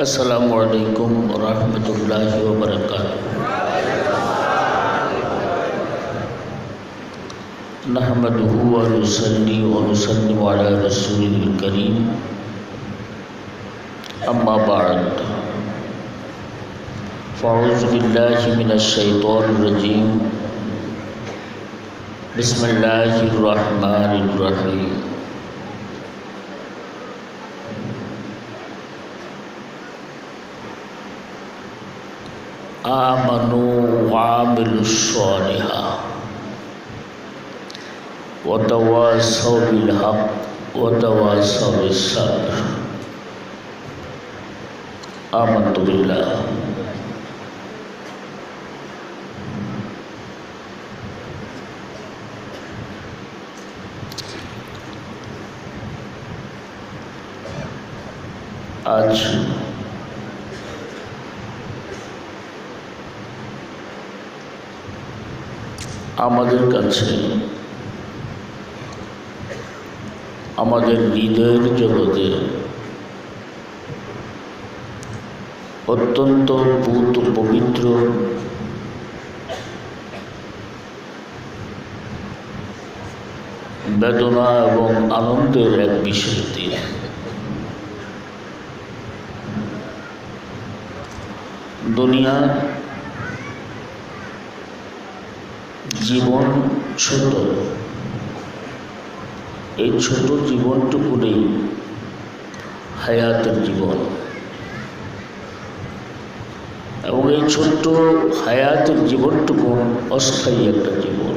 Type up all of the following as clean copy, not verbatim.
السلام علیکم ورحمۃ اللہ وبرکاتہ۔ نحمدہ ونصلی ونسلم علی رسولہ الکریم، اما بعد فاعوذ باللہ من الشیطان الرجیم، بسم اللہ الرحمن الرحیم۔ آمنوا وعملوا الصالحات وتواصوا بالحق وتواصوا بالصبر۔ آمنت باللہ۔ آج আমাদের কাছে আমাদের হৃদয়ের জগতে অত্যন্ত পবিত্র বেদনা এবং আনন্দের এক বিষয় দিয়ে দুনিয়া জীবন ছোট, এই ছোট জীবনটুকুনেই হায়াতের জীবন, এবং এই ছোট্ট হায়াতের জীবনটুকু অস্থায়ী একটা জীবন।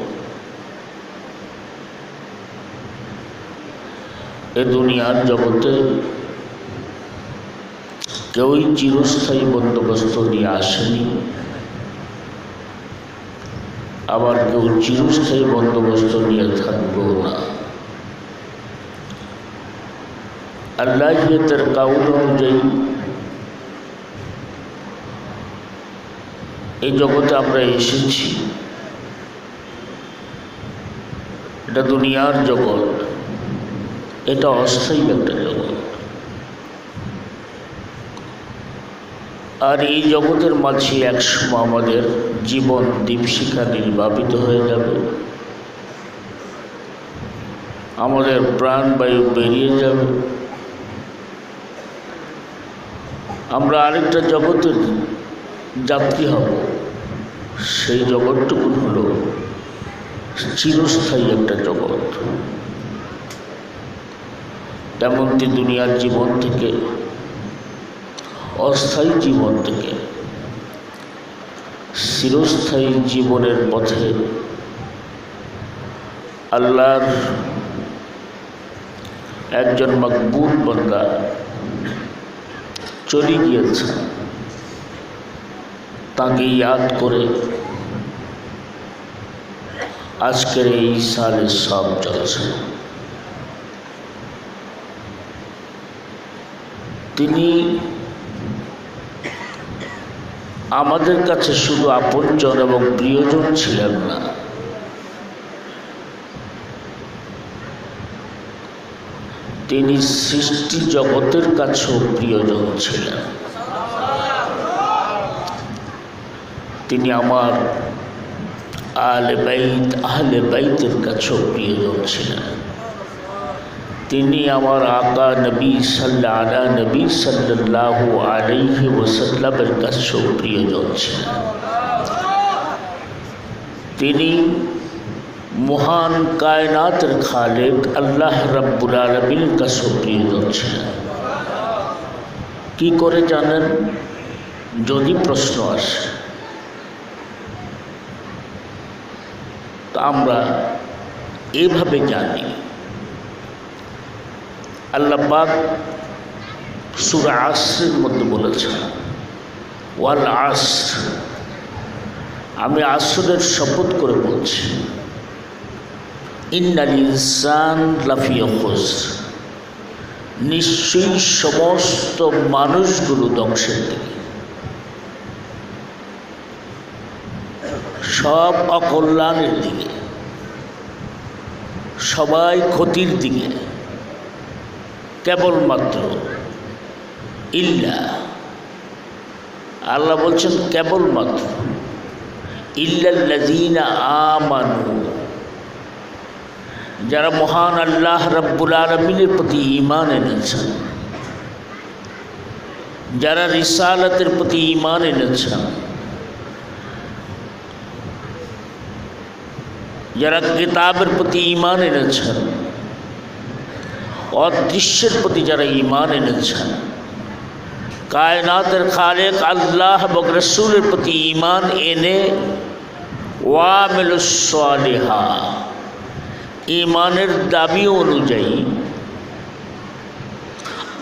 এ দুনিয়ার জগতে কেউই চিরস্থায়ী বন্দোবস্ত নিয়ে আসেনি, আবার কেউ চিরস্থায়ী বন্দোবস্ত নিয়ে থাকবেও না। আল্লাহিয়াতের কাউল অনুযায়ী এই জগতে আমরা এসেছি। এটা দুনিয়ার জগৎ, এটা অস্থায়ী একটা জগৎ। আর এই জগতের মাঝে একসময় আমাদের জীবন দীপশিখা নির্বাপিত হয়ে যাবে, আমাদের প্রাণবায়ু বেরিয়ে যাবে, আমরা আরেকটা জগতের যাত্রী হব। সেই জগৎটুকু হলো চিরস্থায়ী একটা জগৎ। তেমনটি দুনিয়ার জীবন থেকে, অস্থায়ী জীবন থেকে চিরস্থায়ী জীবনের পথে আল্লাহর একজন মকবুল বান্দা চলে গিয়েছে। তাকে ইয়াদ করে আজকের এই সালে সব চলছে। তিনি আমাদের কাছে শুধু আপনজন এবং প্রিয়জন ছিলেন না, তিনি সৃষ্টি জগতের কাছেও প্রিয়জন ছিলেন। তিনি আমার আহলে বাইতের কাছেও প্রিয়জন ছিলেন। তিনি আমার আকা নবী সাল্লাল্লাহু আলাইহি ওয়াসাল্লামের কাছেও প্রিয়জন ছিলেন। তিনি মহান কায়নাতের খালেক আল্লাহ রাব্বুল আলামিনের কাছেও প্রিয়জন ছিলেন। কি করে জানেন? যদি প্রশ্ন আসে, তা আমরা এভাবে জানি। আল্লাহ পাক সূরা আসরের মধ্যে বলেছেন, ওয়াল আসর, আমি আসরের শপথ করে বলছি, ইন্নাল ইনসান লাফি খুসর, নিশ্চয়ই সমস্ত মানুষগুলো ধ্বংসের দিকে, সব অকল্যাণের দিকে, সবাই ক্ষতির দিকে। কেবলমাত্র ইল্লা আল্লাহ বলছেন কেবলমাত্র ইল্লাল্লাযীনা আমানু, যারা মহান আল্লাহ রাব্বুল আলামিনের প্রতি ঈমান এনেছেন, যারা রিসালাতের প্রতি ঈমান এনেছেন, যারা কিতাবের প্রতি ঈমান এনেছেন, অদৃশ্যের প্রতি যারা ঈমান এনেছেন, কায়নাতের খালেক আল্লাহ এবং রসুলের প্রতি ঈমান এনে ওয়ামিলুস সালিহাত, ঈমানের দাবি অনুযায়ী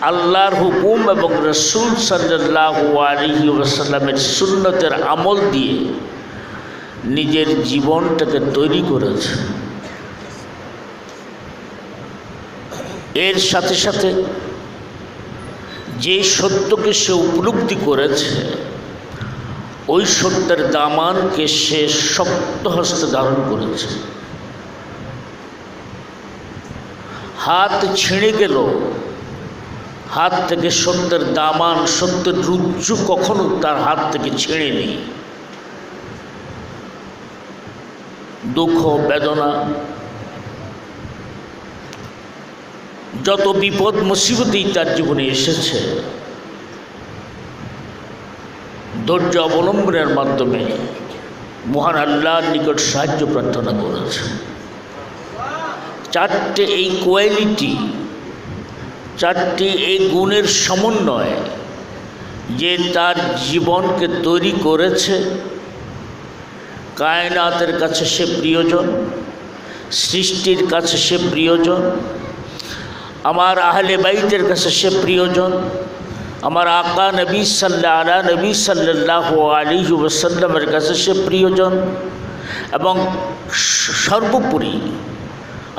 আল্লাহর হুকুম এবং রসুল সাল্লাল্লাহু আলাইহি ওয়াসাল্লামের সুন্নতের আমল দিয়ে নিজের জীবনটাকে তৈরি করেছে। এর সাথে সাথে যে সত্যকে সে উপলব্ধি করেছে, ওই সত্যের দামানকে সে শক্ত হস্তে ধারণ করেছে। হাত ছিঁড়ে গেল, হাত থেকে সত্যের দামান, সত্যের রুজ্জু কখনো তার হাত থেকে ছিঁড়ে নেই। দুঃখ বেদনা, যত বিপদ মুসিবতই তার জীবনে এসেছে, ধৈর্য অবলম্বনের মাধ্যমে মহান আল্লাহর নিকট সাহায্য প্রার্থনা করেছে। চারটে এই কোয়ালিটি, চারটি এই গুণের সমন্বয় যে তার জীবনকে তৈরি করেছে, কায়নাতের কাছে সে প্রিয়জন, সৃষ্টির কাছে সে প্রিয়জন, আমার আহলে বাইতের কাছে সে প্রিয়জন, আমার আকা নবী সাল্লাল্লাহু আলাইহি ওয়াসাল্লামের কাছে সে প্রিয়জন, এবং সর্বোপরি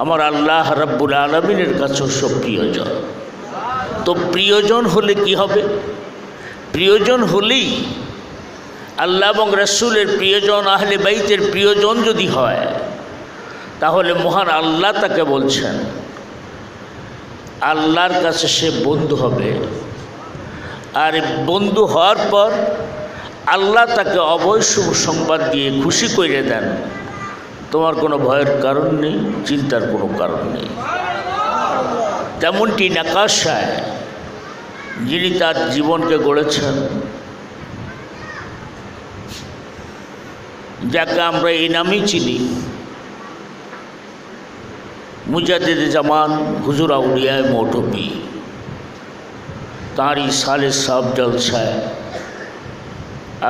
আমার আল্লাহ রাব্বুল আলামিনের কাছেও সে প্রিয়জন। তো প্রিয়জন হলে কি হবে? প্রিয়জন হলেই আল্লাহ এবং রসুলের প্রিয়জন, আহলে বাইতের প্রিয়জন যদি হয়, তাহলে মহান আল্লাহ তাকে বলছেন আল্লাহর কাছে সে বন্ধু হবে। আর বন্ধু হওয়ার পর আল্লাহ তাকে অবশ্য শুভ সংবাদ দিয়ে খুশি করে দেন, তোমার কোনো ভয়ের কারণ নেই, চিন্তার কোনো কারণ নেই। তেমনটি নাকাশায় যিনি তার জীবনকে গড়েছেন, যাকে আমরা এই নামেই চিনি, মুজাদ্দিদ জামান হুজুর আউলিয়া মৌলভী, তাঁরই সালে সাব জলসায়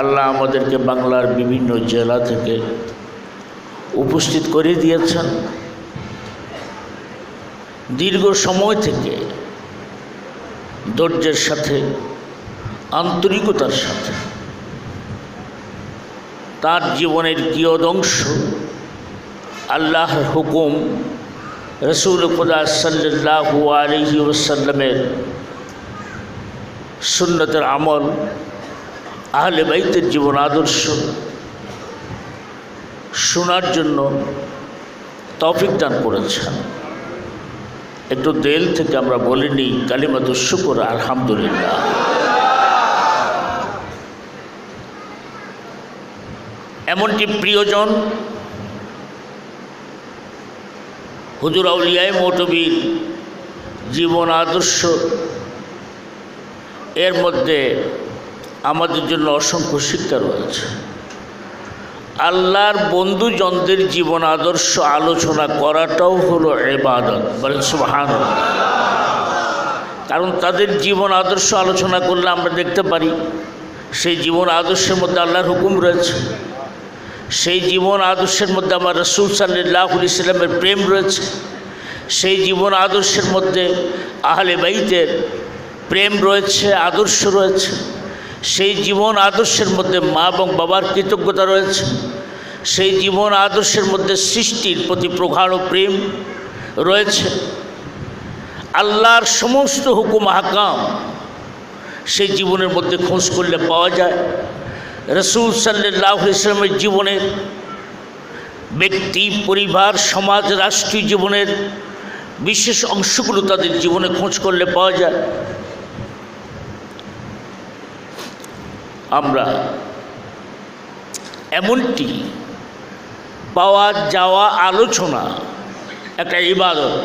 আল্লাহ আমাদেরকে বাংলার বিভিন্ন জেলা থেকে উপস্থিত করে দিয়েছেন। দীর্ঘ সময় থেকে ধৈর্যের সাথে, আন্তরিকতার সাথে তার জীবনের কিয়দংশ আল্লাহর হুকুম, রসুল খুদা সাল্লাল্লাহু আলাইহি ওয়াসাল্লামের সুন্নতের আমল, আহলে বাইতের জীবন আদর্শ শোনার জন্য তৌফিক দান করেছেন। একটু দিল থেকে আমরা বলে নিই কালিমাতুশ শুকর, আলহামদুলিল্লাহ। এমনটি প্রিয়জন হুজুর আউলিয়া মৌলভীর জীবন আদর্শ, এর মধ্যে আমাদের জন্য অসংখ্য শিক্ষা রয়েছে। আল্লাহর বন্ধুজনদের জীবন আদর্শ আলোচনা করাটাও হলো ইবাদত, বলেন সুবহানাল্লাহ। কারণ তাদের জীবন আদর্শ আলোচনা করলে আমরা দেখতে পারি সেই জীবন আদর্শের মধ্যে আল্লাহর হুকুম রয়েছে, সেই জীবন আদর্শের মধ্যে আমার রাসূল সাল্লাল্লাহু আলাইহি ওয়াসাল্লামের প্রেম রয়েছে, সেই জীবন আদর্শের মধ্যে আহলে বাইতের প্রেম রয়েছে, আদর্শ রয়েছে, সেই জীবন আদর্শের মধ্যে মা এবং বাবার কৃতজ্ঞতা রয়েছে, সেই জীবন আদর্শের মধ্যে সৃষ্টির প্রতি প্রগাঢ় প্রেম রয়েছে। আল্লাহর সমস্ত হুকুম আহকাম সেই জীবনের মধ্যে খোঁজ করলে পাওয়া যায়। রাসূল সাল্লাল্লাহু আলাইহি ওয়াসাল্লামের জীবনের ব্যক্তি, পরিবার, সমাজ, রাষ্ট্রীয় জীবনের বিশেষ অংশগুলো তাদের জীবনে খোঁজ করলে পাওয়া যায়। আমরা এমনটি পাওয়া যাওয়া আলোচনা একটা ইবাদত,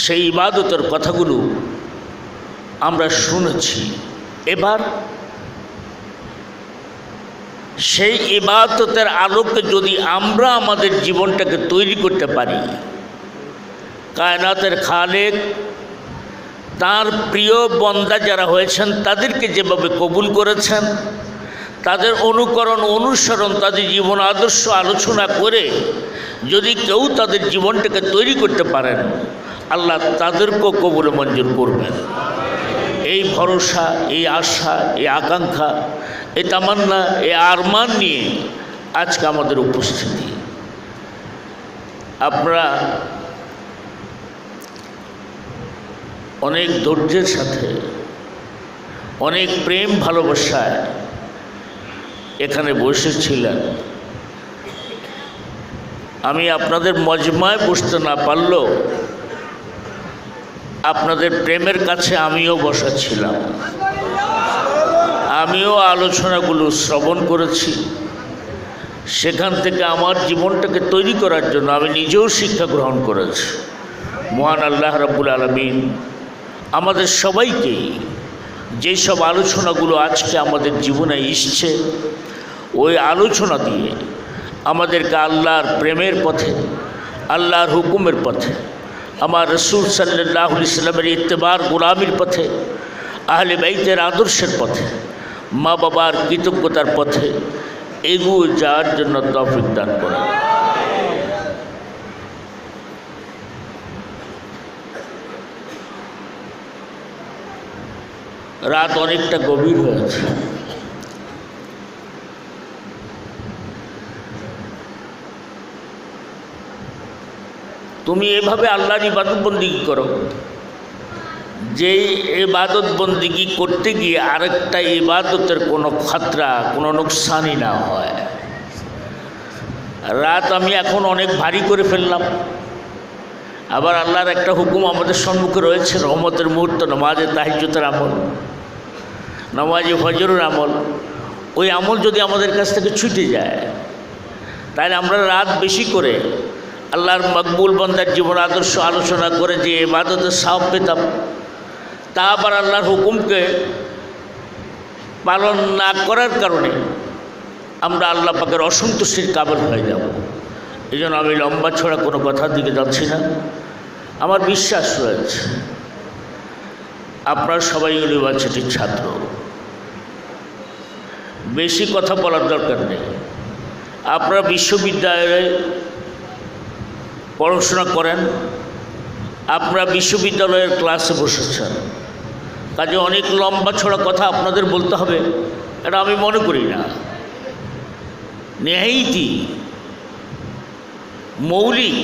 সেই ইবাদতের কথাগুলো আমরা শুনেছি। এবার সেই ইবাদতের আলোকে যদি আমরা আমাদের জীবনটাকে তৈরি করতে পারি, কায়নাতের খালেক তার প্রিয় বন্দা যারা হয়েছেন তাদেরকে যেভাবে কবুল করেছেন, তাদের অনুকরণ অনুসরণ, তাদের জীবন আদর্শ আলোচনা করে যদি কেউ তাদের জীবনটাকে তৈরি করতে পারেন, আল্লাহ তাদেরকেও কবুল মঞ্জুর করবেন। এই ভরসা, এই আশা, এই আকাঙ্ক্ষা, এই তামান্না, এই আরমান নিয়ে আজকে আমাদের উপস্থিতি। আপনারা অনেক ধৈর্যের সাথে, অনেক প্রেম ভালোবাসায় এখানে বসেছিলেন। আমি আপনাদের মজমায় বসতে না পারলেও আপনাদের প্রেমের কাছে আমিও বসাছিলাম। আমিও আলোচনাগুলো শ্রবণ করেছি। সেখান থেকে আমার জীবনটাকে তৈরি করার জন্য আমি নিজেও শিক্ষা গ্রহণ করেছি। মহান আল্লাহ রাব্বুল আলামিন আমাদের সবাইকেই যেসব আলোচনাগুলো আজকে আমাদের জীবনে এসছে, ওই আলোচনা দিয়ে আমাদেরকে আল্লাহর প্রেমের পথে, আল্লাহর হুকুমের পথে, আমার রাসূল সাল্লাল্লাহু আলাইহি ওয়াসাল্লামের ইত্তেবার গোলামির পথে, আহলে বাইতের আদর্শের পথে, মা বাবার কৃতজ্ঞতার পথে এগিয়ে যাওয়ার জন্য তৌফিক দান করেন। রাত অনেকটা গভীর হয়েছে। তুমি এভাবে আল্লাহর ইবাদত বন্দিগি করো যে ইবাদত বন্দিগি করতে গিয়ে আরেকটা ইবাদতের কোনো খতরা, কোনো নোকসানই না হয়। রাত আমি এখন অনেক ভারী করে ফেললাম। আবার আল্লাহর একটা হুকুম আমাদের সম্মুখে রয়েছে, রহমতের মুহূর্ত, নামাজে তাহাজ্জুদের আমল, নামাজে ফজরের আমল। ওই আমল যদি আমাদের কাছ থেকে ছুটে যায়, তাহলে আমরা রাত বেশি করে আল্লাহর মকবুল বান্দার জীবন আদর্শ আলোচনা করে যে ইবাদতের সওয়াব পেতাম, তা আবার আল্লাহর হুকুমকে পালন না করার কারণে আমরা আল্লাহ পাকের অসন্তুষ্টির কাবেল হয়ে যাব। এই জন্য আমি লম্বা ছড়া কোনো কথার দিকে যাচ্ছি না। আমার বিশ্বাস রয়েছে আপনারা সবাই ইউনিভার্সিটির ছাত্র, বেশি কথা বলার দরকার নেই। আপনারা বিশ্ববিদ্যালয়ে পড়াশোনা করেন, আপনারা বিশ্ববিদ্যালয়ের ক্লাসে বসেছেন, কাজে অনেক লম্বা ছড়া কথা আপনাদের বলতে হবে এটা আমি মনে করি না। নেহাইতি মৌলিক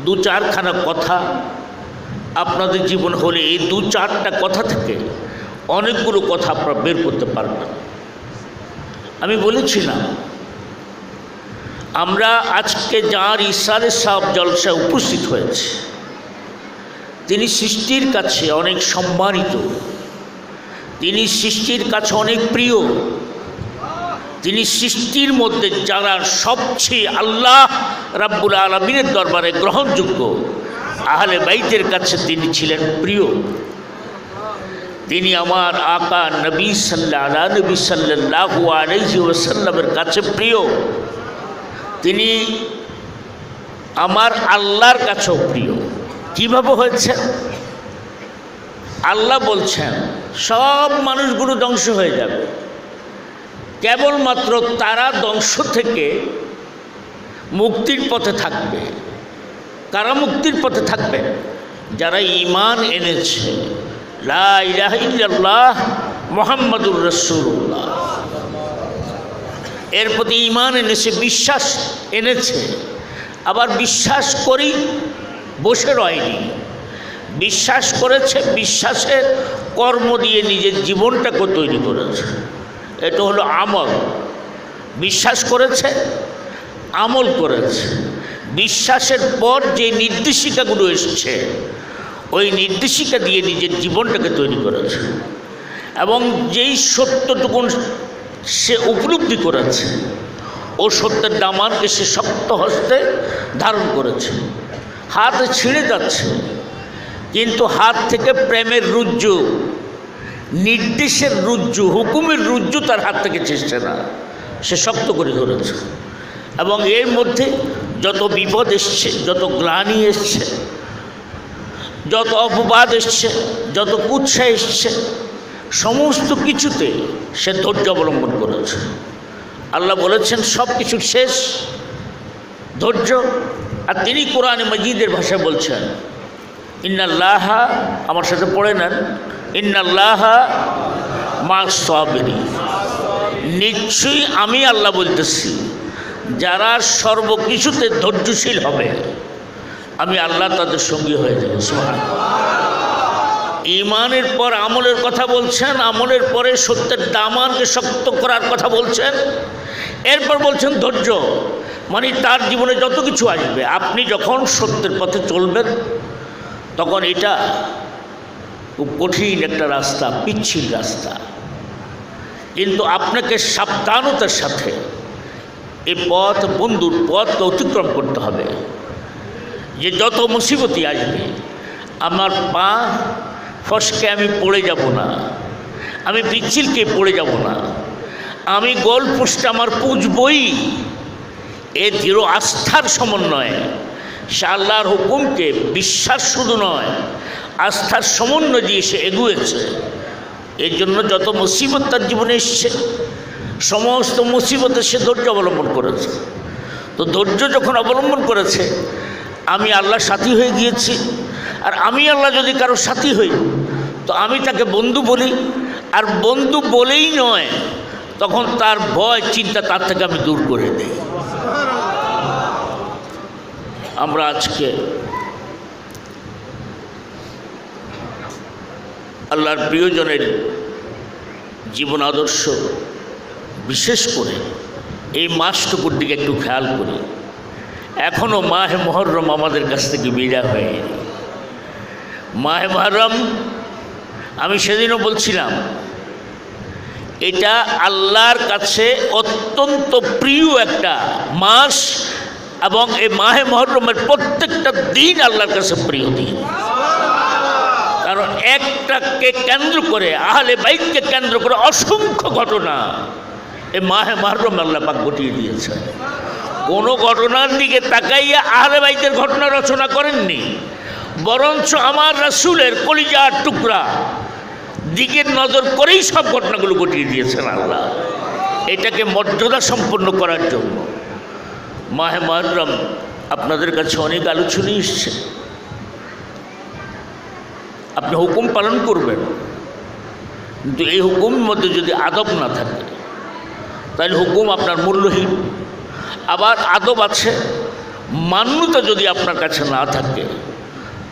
দু চারখানা কথা আপনাদের জীবন হলে এই দু চারটা কথা থেকে অনেকগুলো কথা আপনারা বের করতে পারবেন। আমি বলেছিলাম আমরা আজকে যার ইশারে সাহেব জলসায় উপস্থিত হয়েছে, তিনি সৃষ্টির কাছে অনেক সম্মানিত, তিনি সৃষ্টির কাছে অনেক প্রিয়, তিনি সৃষ্টির মধ্যে যারা সবচেয়ে আল্লাহ রাব্বুল আলামিনের দরবারে গ্রহণযোগ্য, আহলে বাইতের কাছে তিনি ছিলেন প্রিয়। তিনি আমার আকা নবী সাল্লাল্লাহু আলাইহি ওয়াসাল্লামের কাছে প্রিয়, তিনি আমার আল্লাহর কাছেও প্রিয়। কীভাবে হয়েছে? আল্লাহ বলছেন সব মানুষগুলো ধ্বংস হয়ে যাবে, কেবলমাত্র তারা ধ্বংস থেকে মুক্তির পথে থাকবে। কারা মুক্তির পথে থাকবে? যারা ঈমান এনেছে, লা ইলাহা ইল্লাল্লাহ মুহাম্মাদুর রাসূলুল্লাহ, এর প্রতি ঈমান এনেছে, বিশ্বাস এনেছে। আবার বিশ্বাস করি বসে রয়নি, বিশ্বাস করেছে, বিশ্বাসের কর্ম দিয়ে নিজের জীবনটাকে তৈরি করেছে। এটা হলো আমল। বিশ্বাস করেছে, আমল করেছে। বিশ্বাসের পর যে নির্দেশিকাগুলো এসছে, ওই নির্দেশিকা দিয়ে নিজের জীবনটাকে তৈরি করেছে। এবং যেই সত্যটুকুন সে উপলব্ধি করেছে, ও সত্যের দামানকে সে শক্ত হস্তে ধারণ করেছে। হাত ছিঁড়ে যাচ্ছে, কিন্তু হাত থেকে প্রেমের রুজ্জু, নির্দেশের রুজ্জু, হুকুমের রুজ্জু তার হাত থেকে ছিঁড়ছে না, সে শক্ত করে ধরেছে। এবং এর মধ্যে যত বিপদ এসছে, যত গ্লানি এসছে, যত অপবাদ এসছে, যত কুৎসা এসছে, সমস্ত কিছুতে সে ধৈর্য অবলম্বন করেছে। আল্লাহ বলেছেন সব কিছু শেষ ধৈর্য। আর তিনি কোরআনে মজিদের ভাষায় বলছেন ইন্নাল্লাহা, আমার সাথে পড়ে নেন, ইন্নাল্লাহা মা'আস সাবিরিন, নিশ্চয়ই আমি আল্লাহ বলতেছি যারা সর্বকিছুতে ধৈর্যশীল হবে আমি আল্লাহ তাদের সঙ্গী হয়ে যাব। সুবহানাল্লাহ। ঈমানের পর আমলের কথা বলছেন, আমলের পরে সত্যের দামানকে শক্ত করার কথা বলছেন, এরপর বলছেন ধৈর্য। মানে তার জীবনে যত কিছু আসবে, আপনি যখন সত্যের পথে চলবেন তখন এটা খুব কঠিন একটা রাস্তা, পিচ্ছিল রাস্তা, কিন্তু আপনাকে সাবধানতার সাথে এই পথ, বন্ধুর পথকে অতিক্রম করতে হবে। যে যত মুসিবতই আসবে আমার পা ফসকে আমি পড়ে যাব না, আমি পিচ্ছিলকে পড়ে যাব না, আমি গোল পোস্টে আমার পুজবই। এ দৃঢ় আস্থার সমন্বয়ে সে আল্লাহর হুকুমকে বিশ্বাস শুধু নয়, আস্থার সমন্বয় দিয়ে সে এগুয়েছে। এর জন্য যত মুসিবত তার জীবনে এসছে, সমস্ত মুসিবতে সে ধৈর্য অবলম্বন করেছে। তো ধৈর্য যখন অবলম্বন করেছে, আমি আল্লাহর সাথী হয়ে গিয়েছি। আর আমি আল্লাহ যদি কারো সাথী হই তো আমি তাকে বন্ধু বলি, আর বন্ধু বলেই নয়, তখন তার ভয় চিন্তা তার থেকে আমি দূর করে দিই। আমরা আজকে আল্লাহর প্রিয়জনের জীবন আদর্শ, বিশেষ করে এই মাসটুকুর দিকে একটু খেয়াল করি। এখনও মাহে মুহররম আমাদের কাছ থেকে বিদায় হয়নি। মাহে মুহররম, আমি সেদিনও বলছিলাম, এটা আল্লাহর কাছে অত্যন্ত প্রিয় একটা মাস, এবং এই মাহে মুহররমের প্রত্যেকটা দিন আল্লাহর কাছে প্রিয় দিন। কারণ একটাকে কেন্দ্র করে, আহলে বাইতকে কেন্দ্র করে অসংখ্য ঘটনা এই মাহে মুহররম আল্লাহ পাক ঘটিয়ে দিয়েছে। কোনো ঘটনার দিকে তাকাইয়া আহলে বাইতের ঘটনা রচনা করেননি, বরঞ্চ আমার রাসূলের কলিজার টুকরা দিকের নজর করেই সব ঘটনাগুলো ঘটিয়ে দিয়েছেন আল্লাহ, এটাকে মর্যাদা সম্পন্ন করার জন্য। মাহে মুহররম আপনাদের কাছে অনেক আলোচনা এসছে, আপনি হুকুম পালন করবেন, কিন্তু এই হুকুমের মধ্যে যদি আদব না থাকে তাহলে হুকুম আপনার মূল্যহীন। আবার আদব আছে, মান্যতা যদি আপনার কাছে না থাকে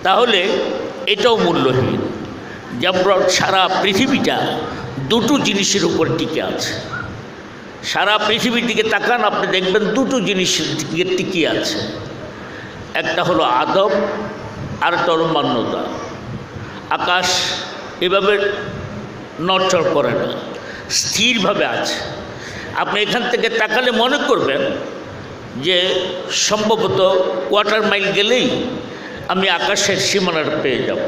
তাহলে এটাও মূল্যহীন। যেমন সারা পৃথিবীটা দুটো জিনিসের উপর টিকে আছে। সারা পৃথিবীর দিকে তাকান, আপনি দেখবেন দুটো জিনিসের দিকে টিকে আছে, একটা হলো আদব, আর একটা হলো মান্যতা। আকাশ এভাবে নড়চড় করে না, স্থিরভাবে আছে। আপনি এখান থেকে তাকালে মনে করবেন যে সম্ভবত কোয়ার্টার মাইল গেলেই আমি আকাশের সীমানাটা পেয়ে যাব।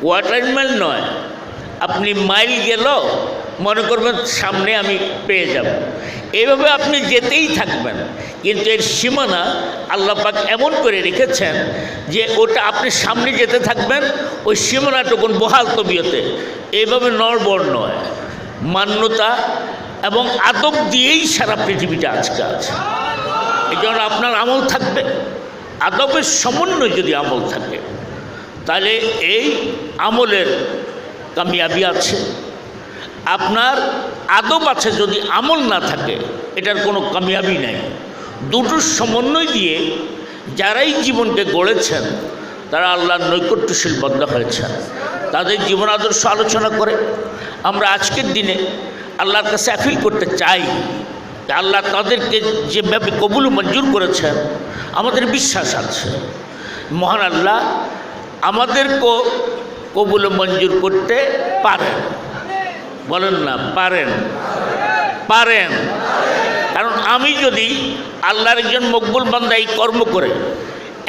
কোয়ার্টার মাইল নয়, আপনি মাইল গেলেও মনে করবেন সামনে আমি পেয়ে যাব। এইভাবে আপনি যেতেই থাকবেন, কিন্তু এর সীমানা আল্লাহ পাক এমন করে রেখেছেন যে ওটা আপনি সামনে যেতে থাকবেন, ওই সীমানাটুকুন বহাল তবিয়তে, এইভাবে নড়বড় নয়। মান্যতা এবং আদব দিয়েই সারা পৃথিবীটা আজকে আছে। এই জন্য আপনার আমল থাকবে, আদবের সমন্বয় যদি আমল থাকে তাহলে এই আমলের কামিয়াবি আছে। আপনার আদব আছে, যদি আমল না থাকে এটার কোনো কামিয়াবি নাই। দুটোর সমন্বয় দিয়ে যারাই জীবনকে গড়েছেন তারা আল্লাহর নৈকট্যশীল বান্দা হয়েছেন। তাদের জীবন আদর্শ আলোচনা করে আমরা আজকের দিনে আল্লাহর কাছে আপিল করতে চাই যে আল্লাহ তাদেরকে যেভাবে কবুল মঞ্জুর করেছেন, আমাদের বিশ্বাস আছে মহান আল্লাহ আমাদেরকেও কবুল মঞ্জুর করতে পারেন। বলেন না, পারেন? পারেন। কারণ আমি যদি আল্লাহর একজন মকবুল বান্দা এই কর্ম করে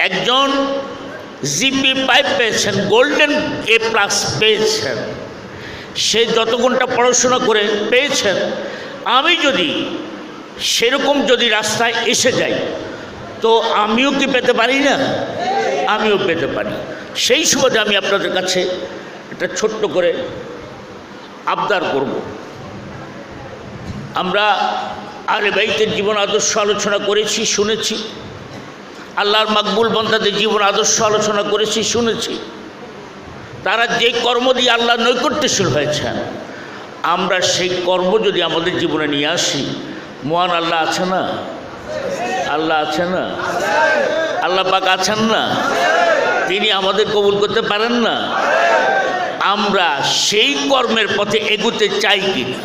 একজন জিপি 5 পেয়েছেন, গোল্ডেন A+ পেয়েছেন, সে যত ঘন্টা পড়াশোনা করে পেয়েছেন, আমি যদি সেরকম যদি রাস্তায় এসে যাই তো আমিও কি পেতে পারি না? আমিও পেতে পারি। সেই সুবাদে আমি আপনাদের কাছে একটা ছোট্ট করে আবদার করব। আমরা আহলে বাইতের জীবন আদর্শ আলোচনা করেছি, শুনেছি। আল্লাহর মাকবুল বান্দাদের জীবন আদর্শ আলোচনা করেছি, শুনেছি। তারা যে কর্ম দিয়ে আল্লাহ নৈকট্যশীল হয়েছেন, আমরা সেই কর্ম যদি আমাদের জীবনে নিয়ে আসি, মহান আল্লাহ আছে না? আল্লাহ আছে না? আল্লাহ পাক আছেন না? তিনি আমাদের কবুল করতে পারেন না? আমরা সেই কর্মের পথে এগুতে চাই কি না?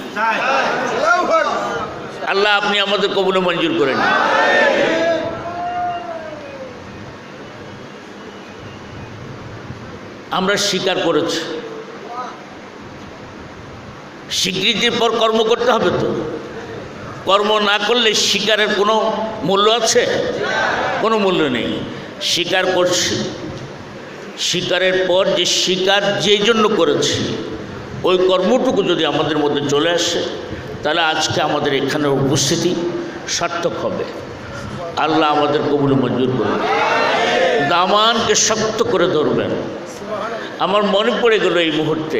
আল্লাহ আপনি আমাদের কবুলে মঞ্জুর করেন। আমরা স্বীকার করেছি, স্বীকৃতির পর কর্ম করতে হবে। তো কর্ম না করলে স্বীকারের কোনো মূল্য আছে? কোনো মূল্য নেই। স্বীকার করছি, স্বীকারের পর যে স্বীকার যেই জন্য করেছি ওই কর্মটুকু যদি আমাদের মধ্যে চলে আসে, তাহলে আজকে আমাদের এখানে উপস্থিতি সার্থক হবে। আল্লাহ আমাদের কবুলে মঞ্জুর করবেন, দামানকে শক্ত করে ধরবেন। আমার মনে পড়ে গেল এই মুহূর্তে,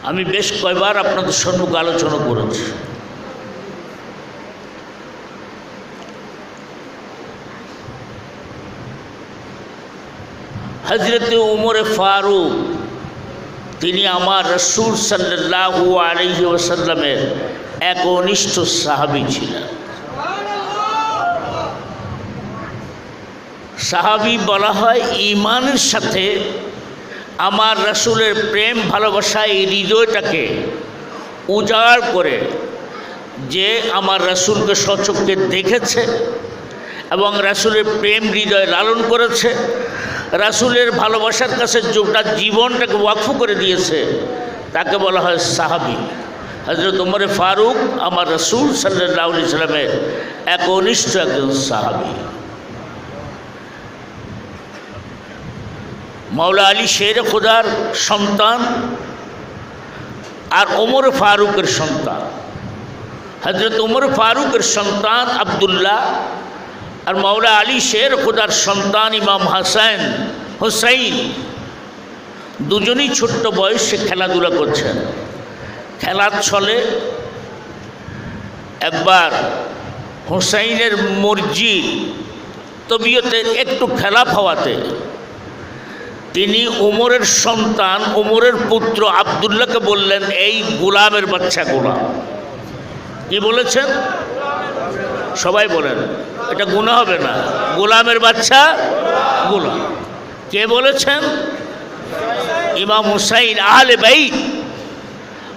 আমি বেশ কয়বার আপনাদের সম্মুখে আলোচনা করেছি। হযরত উমর ফারুক, তিনি আমার রাসূল সাল্লাল্লাহু আলাইহি ওয়াসাল্লামের একনিষ্ঠ সাহাবী ছিলেন। সাহাবী বলা হয় ঈমানের সাথে আমার রাসূলের প্রেম ভালোবাসা এই হৃদয়টাকে উজাড় করে, যে আমার রাসূলকে স্বচক্ষে দেখেছে এবং রাসূলের প্রেম হৃদয়ে লালন করেছে, রাসূলের ভালোবাসার কাছে যেটা জীবনটাকে ওয়াকফ করে দিয়েছে, তাকে বলা হয় সাহাবী। হযরত উমর ফারুক আমার রাসূল সাল্লাল্লাহু আলাইহি সাল্লামের একনিষ্ঠ একজন সাহাবী। মাওলা আলী শের খোদার সন্তান আর ওমর ফারুকের সন্তান। হযরত উমর ফারুকের সন্তান আব্দুল্লাহ আর মাওলা আলী শের খোদার সন্তান ইমাম হাসান হুসাইন, দুজনেই ছোট্ট বয়সে খেলাধুলা করছেন। খেলার ছলে একবার হুসাইনের মর্জি তবিয়তের একটু খেলাপ হওয়াতে তিনি উমরের সন্তান, উমরের পুত্র আব্দুল্লাহকে বললেন, এই গোলামের বাচ্চা গোলাম। কি বলেছেন? সবাই বলেন, এটা গুনাহ হবে না। গোলামের বাচ্চা গোলাম। কে বলেছেন? ইমাম হুসাইন আহলে বাইত,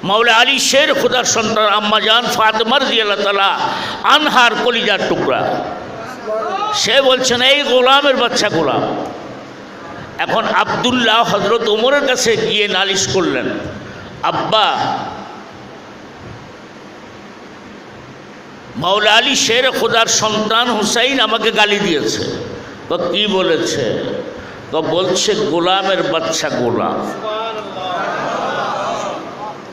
মাওলা আলী শের খোদার সন্তান আম্মা জান ফাতেমা রাদিয়াল্লাহু তাআলা আনহার কলিজার টুকরা। সে বলছেন, এই গোলামের বাচ্চা গোলাম। এখন আব্দুল্লাহ হযরত ওমরের কাছে গিয়ে নালিশ করলেন, আব্বা, মাওলা আলী শের খোদার সন্তান হুসাইন আমাকে গালি দিয়েছে। তো কি বলেছে? তো বলছে গোলামের বাচ্চা গোলাম।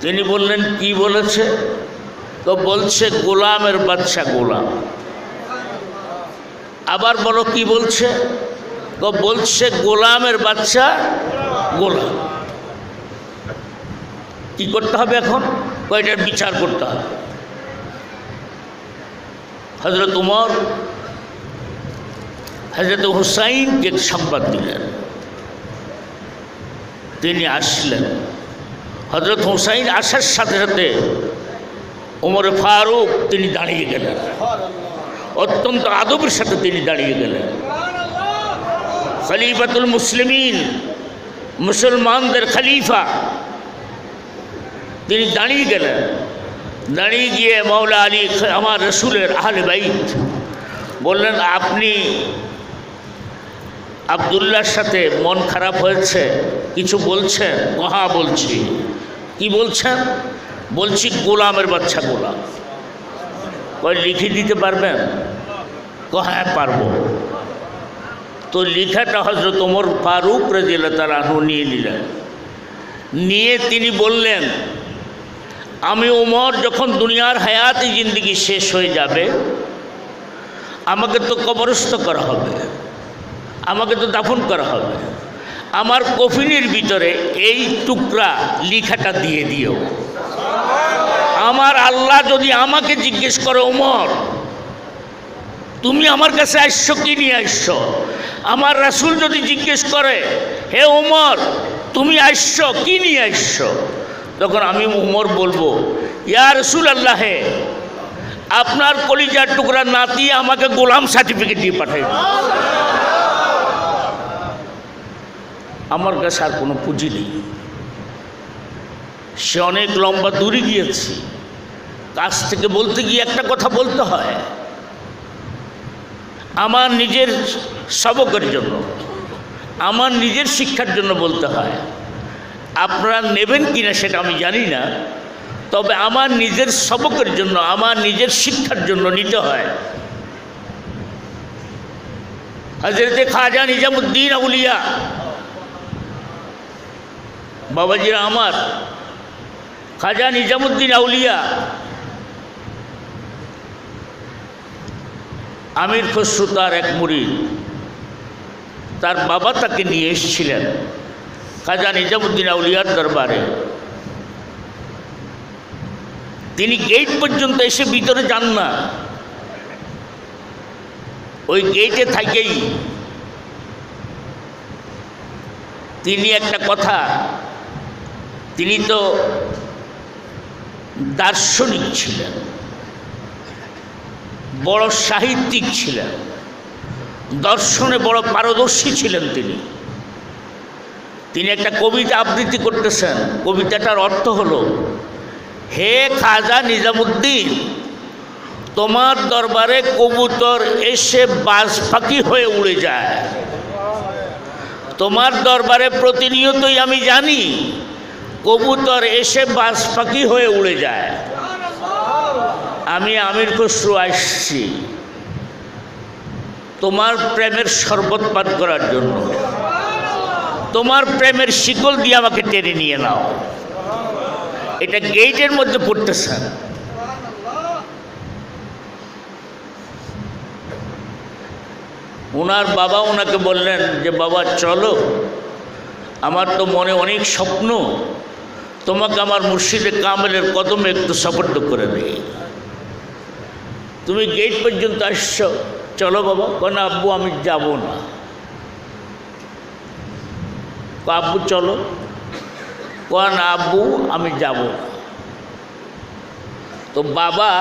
তিনি বললেন, কি বলেছে? তো বলছে গোলামের বাচ্চা গোলাম। আবার বলো, কি বলছে? তো বলছে গোলামের বাচ্চা গোলাম। কি করতে হবে এখন? কয়টার বিচার করতে হবে। হযরত উমর হযরত হুসাইনকে সংবাদ দিলেন, তিনি আসলেন। হযরত হুসাইন আসার সাথে সাথে ওমর ফারুক তিনি দাঁড়িয়ে গেলেন, অত্যন্ত আদবের সাথে তিনি দাঁড়িয়ে গেলেন। খলিফাতুল মুসলিমিন, মুসলমানদের খলিফা, তিনি দাঁড়িয়ে গেলেন। দাঁড়িয়ে গিয়ে মাওলা আলী আমার রসুলের আহলে বাইত বললেন, আপনি আব্দুল্লাহর সাথে মন খারাপ হয়েছে, কিছু বলছেন? হ্যাঁ বলছি। কি বলছেন? বলছি গোলামের বাচ্চা গোলাম। কয় লিখে দিতে পারবেন? হ্যাঁ পারবো। তো লিখাটা হযরত ওমর ফারুক রাদিয়াল্লাহু তাআলা আনহু নিয়ে নিলেন। নিয়ে তিনি বললেন, আমি ওমর যখন দুনিয়ার হায়াতি জিন্দেগি শেষ হয়ে যাবে, আমাকে তো কবরস্থ করা হবে, আমাকে তো দাফন করা হবে, আমার কফিনের ভিতরে এই টুকরা লিখাটা দিয়ে দিও। আমার আল্লাহ যদি আমাকে জিজ্ঞেস করে, ওমর তুমি আমার কাছে আসছো কি নিয়ে আসছো? আমার রাসূল যদি জিজ্ঞেস করে, হে ওমর তুমি আসছো কি নিয়ে আসছো? তখন আমি ওমর বলবো, ইয়া রাসূলুল্লাহ, আপনার কলিজার টুকরা নাতি আমাকে গোলাম সার্টিফিকেট দিয়ে পাঠাইবে। আমার কাছে আর কোনো পুঁজি নেই। সে অনেক লম্বা দূরে গিয়েছে, কাছ থেকে বলতে গিয়ে একটা কথা বলতে হয়, আমার নিজের সবকের জন্য, আমার নিজের শিক্ষার জন্য বলতে হয়। আপনারা নেবেন কিনা সেটা আমি জানি না, তবে আমার নিজের সবকের জন্য, আমার নিজের শিক্ষার জন্য নিতে হয়। হযরত খাজা নিজামুদ্দিন আউলিয়া বাবাজিরা আমার, খাজা নিজামুদ্দিন আউলিয়া আমির খসরু তার এক মুরিদ, তার বাবা তাকে নিয়ে এসেছিলেন খাজা নিজামুদ্দিন আউলিয়ার দরবারে। তিনি গেট পর্যন্ত এসে ভিতরে যান না, ওই গেটে থাকেই তিনি একটা কথা, তিনি তো দার্শনিক ছিলেন, বড় সাহিত্যিক ছিলেন, দর্শনে বড় পারদর্শী ছিলেন। তিনি একটা কবিতা আবৃত্তি করতেছেন। কবিতাটার অর্থ হলো, হে খাজা নিজামুদ্দিন, তোমার দরবারে কবুতর এসে বাজ পাখি হয়ে উড়ে যায়। তোমার দরবারে প্রতিনিয়তই আমি জানি কবুতর এসে বাজ পাখি হয়ে উড়ে যায়। আমি আমির খসরু আসছি তোমার প্রেমের শরবত পান করার জন্য, তোমার প্রেমের শিকল দিয়ে আমাকে টেনে নিয়ে নাও। এটা গেটের মধ্যে পড়তেছে। ওনার বাবা ওনাকে বললেন যে বাবা চলো, আমার তো মনে অনেক স্বপ্ন, তোমাকে আমার মুর্শিদে কামেলের কদমে একটু সপর্দ করে দেই। তুমি গেট পর্যন্ত আসছো, চলো বাবা। কেন আব্বু আমি যাব না। আব্বু চলো। কেন আব্বু আমি যাব না। তো বাবা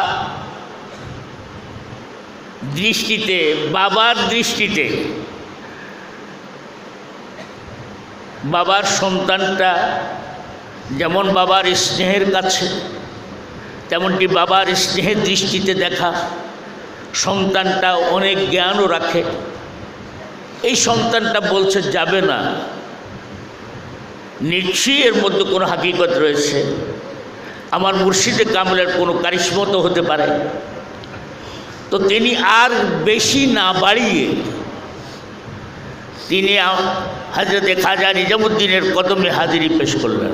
দৃষ্টিতে, বাবার দৃষ্টিতে বাবার সন্তানটা যেমন বাবার স্নেহের কাছে, তেমনটি বাবার স্নেহের দৃষ্টিতে দেখা সন্তানটা অনেক জ্ঞানও রাখে। এই সন্তানটা বলছে যাবে না, নিশ্চয়ই এর মধ্যে কোনো হাকিকত রয়েছে, আমার মুর্শিদে কামেলের কোনো কারিশমত হতে পারে। তো তিনি আর বেশি না বাড়িয়ে তিনি হযরতে খাজা নিজামুদ্দিনের কদমে হাজিরি পেশ করলেন।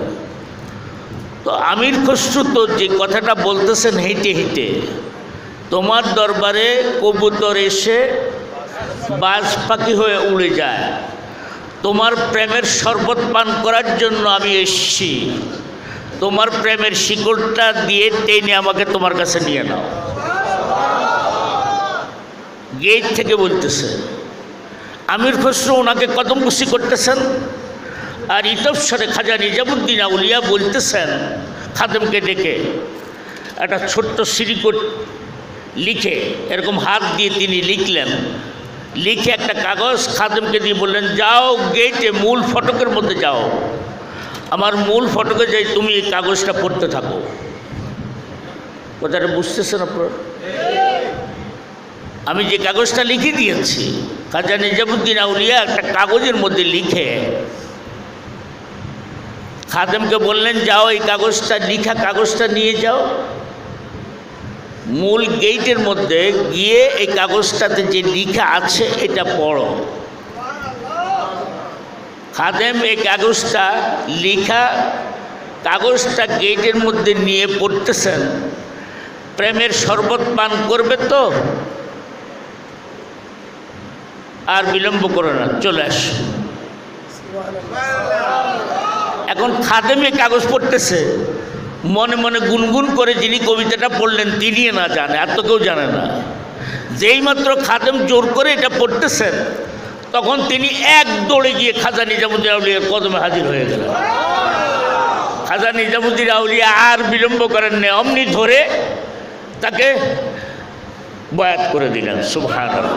তো আমির খসরু তো যে কথাটা বলতেছেন হেঁটে হেঁটে, তোমার দরবারে কবুতর এসে বাজ পাখি হয়ে উড়ে যায়, তোমার প্রেমের শরবত পান করার জন্য আমি এসেছি, তোমার প্রেমের শিকলটা দিয়ে টেনে আমাকে তোমার কাছে নিয়ে নাও। গেট থেকে বলতেছে। আমির খসরু ওনাকে কদমবুসি করতেছেন, আর ইতঃসরে খাজা নিজামুদ্দিন আউলিয়া বলতেছেন খাদেমকে ডেকে, একটা ছোট্ট সিরিকোট লিখে এরকম হাত দিয়ে তিনি লিখলেন, লিখে একটা কাগজ খাদেমকে দিয়ে বললেন, যাও গেটে মূল ফটকের মধ্যে যাও, আমার মূল ফটকে যাই তুমি এই কাগজটা পড়তে থাকো। কথাটা বুঝতেছেন আপনারা? আমি যে কাগজটা লিখে দিয়েছি, খাজা নিজামুদ্দিন আউলিয়া একটা কাগজের মধ্যে লিখে খাদেমকে বললেন, যাও এই কাগজটা, লিখা কাগজটা নিয়ে যাও, মূল গেটের মধ্যে গিয়ে এই কাগজটাতে যে লিখা আছে এটা পড়ো। খাদেম এই কাগজটা, লিখা কাগজটা গেটের মধ্যে নিয়ে পড়তেছেন, প্রেমের শরবত পান করবে তো, আর বিলম্ব করো না, চলে আস। এখন খাদেমে কাগজ পড়তেছে, মনে মনে গুনগুন করে যিনি কবিতাটা পড়লেন তিনি না জানে, আর তো কেউ জানে না। যেই মাত্র খাদেম জোর করে এটা পড়তেছেন, তখন তিনি এক দৌড়ে গিয়ে খাজা নিজামুদ্দিন আউলিয়ার কদমে হাজির হয়ে গেলেন। খাজা নিজামুদ্দিন আউলিয়া আর বিলম্ব করেন না, অমনি ধরে তাকে বয়াত করে দিলেন। সুবহানাল্লাহ।